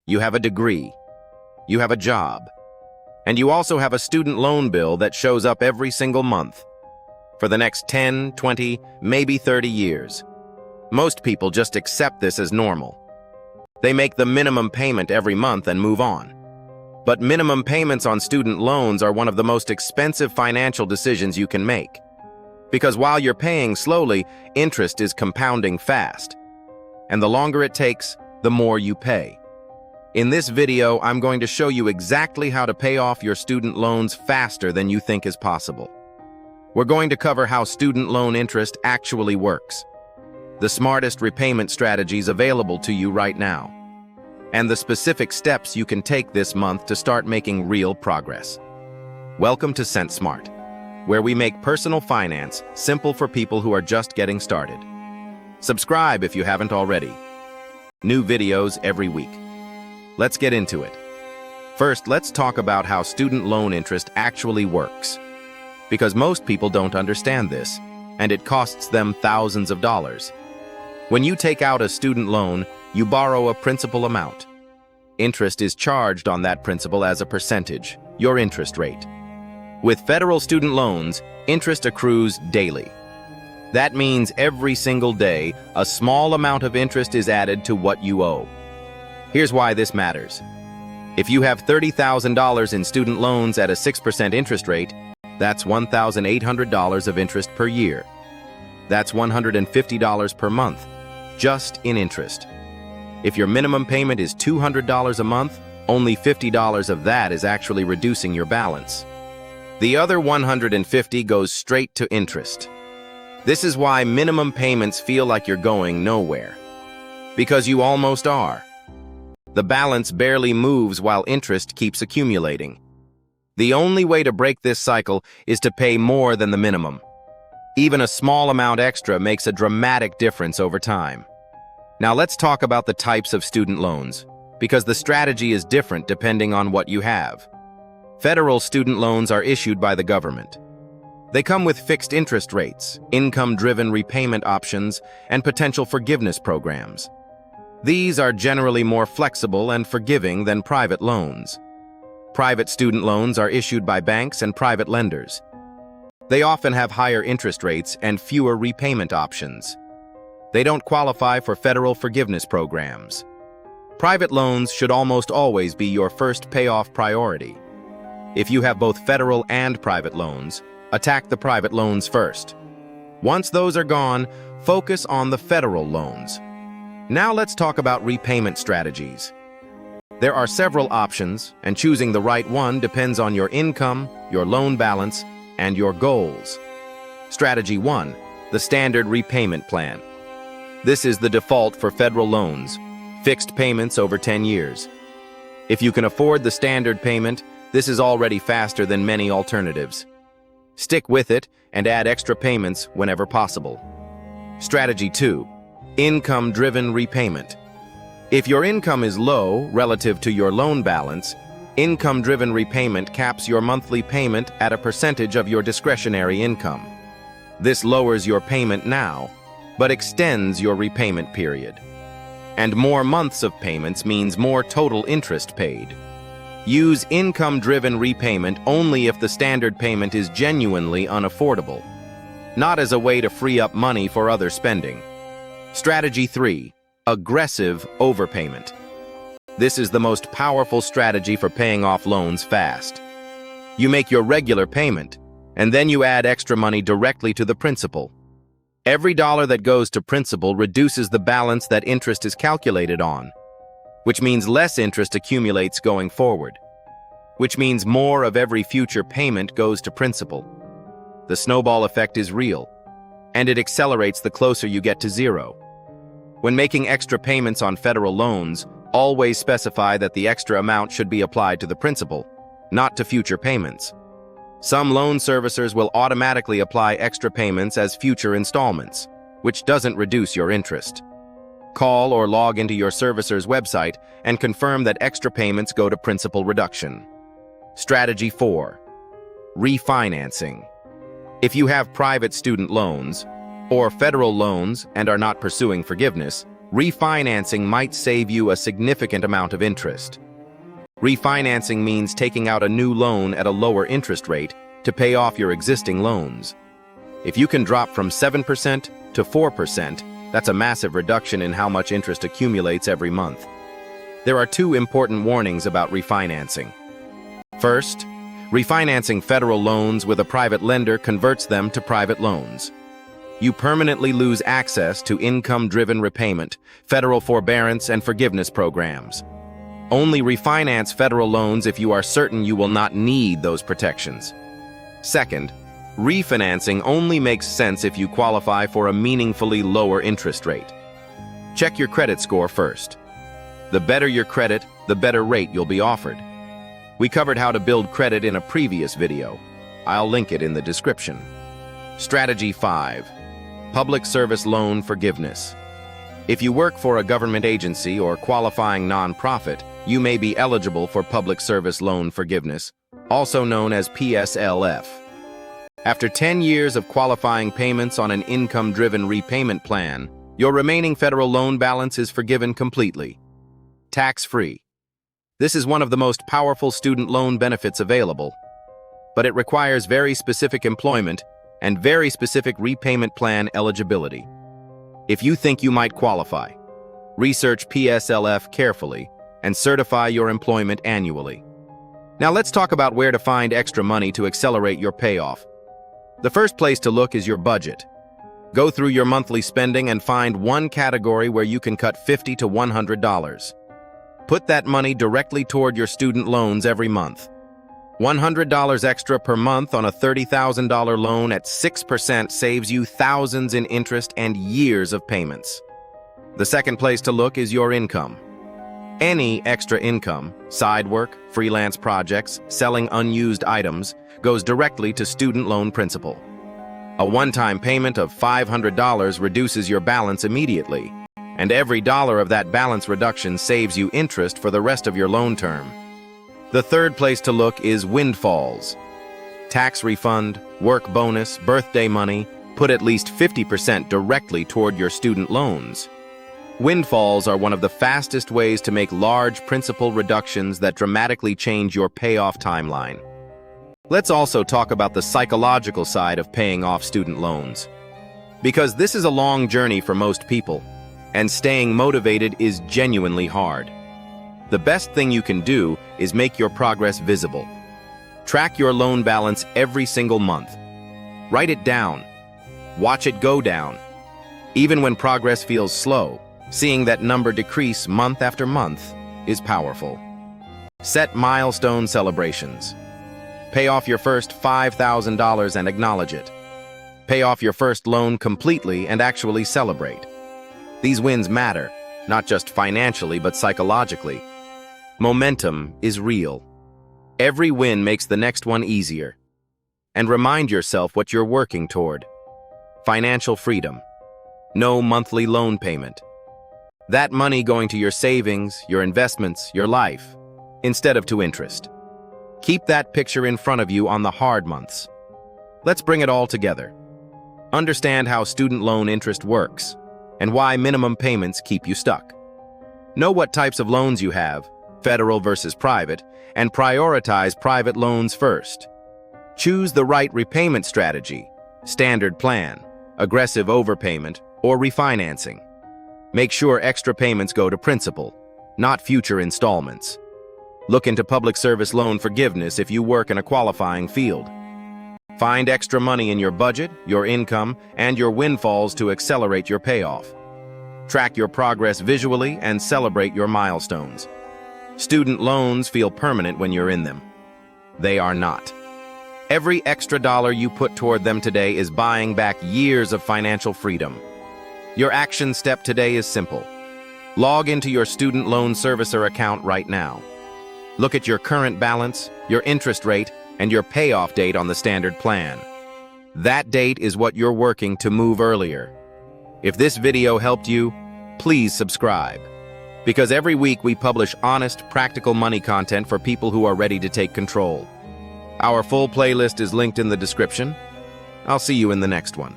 you have a degree, you have a job, and you also have a student loan bill that shows up every single month for the next 10, 20, maybe 30 years. Most people just accept this as normal. They make the minimum payment every month and move on. But minimum payments on student loans are one of the most expensive financial decisions you can make. Because while you're paying slowly, interest is compounding fast. And the longer it takes, the more you pay. In this video, I'm going to show you exactly how to pay off your student loans faster than you think is possible. We're going to cover how student loan interest actually works, the smartest repayment strategies available to you right now, and the specific steps you can take this month to start making real progress. Welcome to centsmart, where we make personal finance simple for people who are just getting started. Subscribe if you haven't already. New videos every week. Let's get into it. First, let's talk about how student loan interest actually works. Because most people don't understand this, and it costs them thousands of dollars. When you take out a student loan, you borrow a principal amount. Interest is charged on that principal as a percentage, your interest rate. With federal student loans, interest accrues daily. That means every single day, a small amount of interest is added to what you owe. Here's why this matters. If you have $30,000 in student loans at a 6% interest rate, that's $1,800 of interest per year. That's $150 per month, just in interest. If your minimum payment is $200 a month, only $50 of that is actually reducing your balance. The other $150 goes straight to interest. This is why minimum payments feel like you're going nowhere. Because you almost are. The balance barely moves while interest keeps accumulating. The only way to break this cycle is to pay more than the minimum. Even a small amount extra makes a dramatic difference over time. Now let's talk about the types of student loans, because the strategy is different depending on what you have. Federal student loans are issued by the government. They come with fixed interest rates, income-driven repayment options, and potential forgiveness programs. These are generally more flexible and forgiving than private loans. Private student loans are issued by banks and private lenders. They often have higher interest rates and fewer repayment options. They don't qualify for federal forgiveness programs. Private loans should almost always be your first payoff priority. If you have both federal and private loans, attack the private loans first. Once those are gone, focus on the federal loans. Now let's talk about repayment strategies. There are several options, and choosing the right one depends on your income, your loan balance, and your goals. Strategy 1, the standard repayment plan. This is the default for federal loans, fixed payments over 10 years. If you can afford the standard payment, this is already faster than many alternatives. Stick with it and add extra payments whenever possible. Strategy 2, income-driven repayment. If your income is low relative to your loan balance, income-driven repayment caps your monthly payment at a percentage of your discretionary income. This lowers your payment now, but extends your repayment period. And more months of payments means more total interest paid. Use income-driven repayment only if the standard payment is genuinely unaffordable, not as a way to free up money for other spending. Strategy 3, aggressive overpayment. This is the most powerful strategy for paying off loans fast. You make your regular payment, and then you add extra money directly to the principal. Every dollar that goes to principal reduces the balance that interest is calculated on, which means less interest accumulates going forward, which means more of every future payment goes to principal. The snowball effect is real, and it accelerates the closer you get to zero. When making extra payments on federal loans, always specify that the extra amount should be applied to the principal, not to future payments. Some loan servicers will automatically apply extra payments as future installments, which doesn't reduce your interest. Call or log into your servicer's website and confirm that extra payments go to principal reduction. Strategy 4, refinancing. If you have private student loans or federal loans and are not pursuing forgiveness, refinancing might save you a significant amount of interest. Refinancing means taking out a new loan at a lower interest rate to pay off your existing loans. If you can drop from 7% to 4%, that's a massive reduction in how much interest accumulates every month. There are two important warnings about refinancing. First, refinancing federal loans with a private lender converts them to private loans. You permanently lose access to income-driven repayment, federal forbearance, and forgiveness programs. Only refinance federal loans if you are certain you will not need those protections. Second, refinancing only makes sense if you qualify for a meaningfully lower interest rate. Check your credit score first. The better your credit, the better rate you'll be offered. We covered how to build credit in a previous video. I'll link it in the description. Strategy 5. Public Service Loan Forgiveness. If you work for a government agency or qualifying nonprofit, you may be eligible for Public Service Loan Forgiveness, also known as PSLF. After 10 years of qualifying payments on an income-driven repayment plan, your remaining federal loan balance is forgiven completely. Tax-free. This is one of the most powerful student loan benefits available, but it requires very specific employment and very specific repayment plan eligibility. If you think you might qualify, research PSLF carefully and certify your employment annually. Now let's talk about where to find extra money to accelerate your payoff. The first place to look is your budget. Go through your monthly spending and find one category where you can cut $50 to $100. Put that money directly toward your student loans every month. $100 extra per month on a $30,000 loan at 6% saves you thousands in interest and years of payments. The second place to look is your income. Any extra income, side work, freelance projects, selling unused items, goes directly to student loan principal. A one-time payment of $500 reduces your balance immediately, and every dollar of that balance reduction saves you interest for the rest of your loan term. The third place to look is windfalls. Tax refund, work bonus, birthday money, put at least 50% directly toward your student loans. Windfalls are one of the fastest ways to make large principal reductions that dramatically change your payoff timeline. Let's also talk about the psychological side of paying off student loans. Because this is a long journey for most people, and staying motivated is genuinely hard. The best thing you can do is make your progress visible. Track your loan balance every single month. Write it down. Watch it go down. Even when progress feels slow, seeing that number decrease month after month is powerful. Set milestone celebrations. Pay off your first $5,000 and acknowledge it. Pay off your first loan completely and actually celebrate. These wins matter, not just financially but psychologically. Momentum is real. Every win makes the next one easier. And remind yourself what you're working toward. Financial freedom. No monthly loan payment. That money going to your savings, your investments, your life, instead of to interest. Keep that picture in front of you on the hard months. Let's bring it all together. Understand how student loan interest works and why minimum payments keep you stuck. Know what types of loans you have, federal versus private, and prioritize private loans first. Choose the right repayment strategy, standard plan, aggressive overpayment, or refinancing. Make sure extra payments go to principal, not future installments. Look into public service loan forgiveness if you work in a qualifying field. Find extra money in your budget, your income, and your windfalls to accelerate your payoff. Track your progress visually and celebrate your milestones. Student loans feel permanent when you're in them. They are not. Every extra dollar you put toward them today is buying back years of financial freedom. Your action step today is simple. Log into your student loan servicer account right now. Look at your current balance, your interest rate, and your payoff date on the standard plan. That date is what you're working to move earlier. If this video helped you, please subscribe. Because every week we publish honest, practical money content for people who are ready to take control. Our full playlist is linked in the description. I'll see you in the next one.